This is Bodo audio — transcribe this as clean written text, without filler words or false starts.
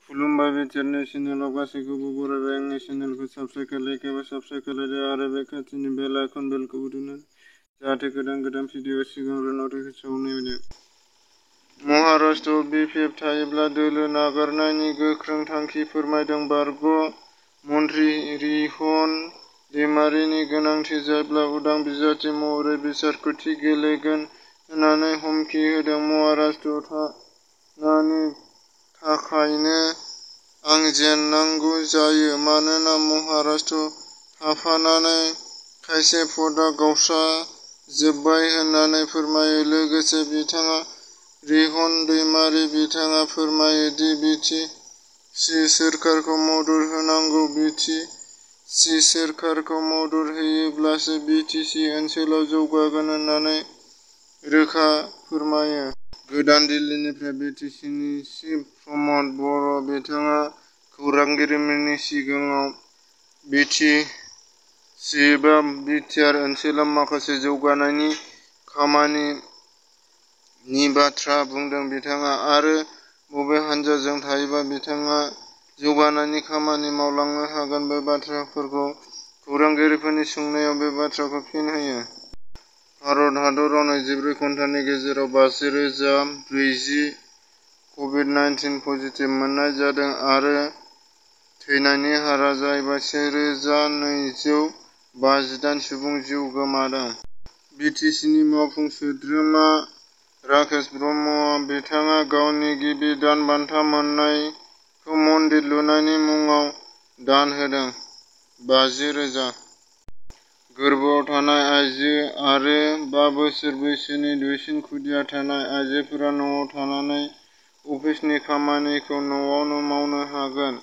खुलुमबाय बिटिआरनि चेनेलाव गासैखौबो बरायबाय। आंनि चेनेलखौ साबस्क्राइब एबा साबस्क्राइब खालामदो आरो बे खाथिनि बेल आइकन बेलखौ बुदों जाहाथे गोदान भिडिअ सिगांग्रो नटिफिकेसन मोनो। महाराष्ट्रआव बिपिएफ थायोब्ला दोलो नागारनायनि गोख्रों थांखि फोरमायदों बारग' मन्थ्रि रिहन दैमारिनि गोनांथि जायोब्ला उदां बिजाथि महरै बिसायख'थि गेलेगोन होननानै हुमखि होदों। महाराष्ट्रआव थानायनि थाखायनो आं जेननांगौ जायो मानोना महाराष्ट्रआव थाफानानै खायसे पदआ गावस्राजोब्बाय होननानै फोरमायो। लोगोसे बिथाङा रिहन दैमारि बिथाङा फोरमायो दि बिटिसि सोरखारखौ मदद होनांगौ। बिटिसि सोरखारखौ मदद होयोब्लासो बिटिसि ओनसोलाव जौगागोन होननानै रोखा फोरमायो। गोदान दिल्लीनिफ्राय बिटिसिनि चिफ प्रमद बर' बिथाङा खौरांगिरिफोरनि सिगाङाव बिटिसि एबा बिटिआर ओनसोलाव माखासे जौगानायनि खामानिनि बाथ्रा बुंदों। बिथाङा आरो बबे हानजाजों थायोब्ला बिथाङा जौगानायनि खामानि मावलांनो हागोन बे बाथ्राफोरखौ खौरांगिरिफोरनि सोंनायाव बे बाथ्राखौ फिन होयो। भारत हादराव 24 घन्टानि गेजेराव 50,040 कभिड-19 पजिटिभ मोननाय जादों आरो थैनायनि हारआ जाहैबाय 1,258 सुबुं जिउ गोमादों। बिटिसिनि मावफुं सोद्रोमा राकेश ब्रह्मआ बिथाङा गावनि गिबि दान बान्था मोननायखौ मन्दिर लुनायनि मुङाव दान होदों। 50,000 गोर्बोआव थानाय आइजो आरो 5 बोसोर बैसोनि दुइसिन खुदिया थानाय आइजोफोरा न'आव थानानै अफिसनि खामानिखौ न'आवनो मावनो हागोन।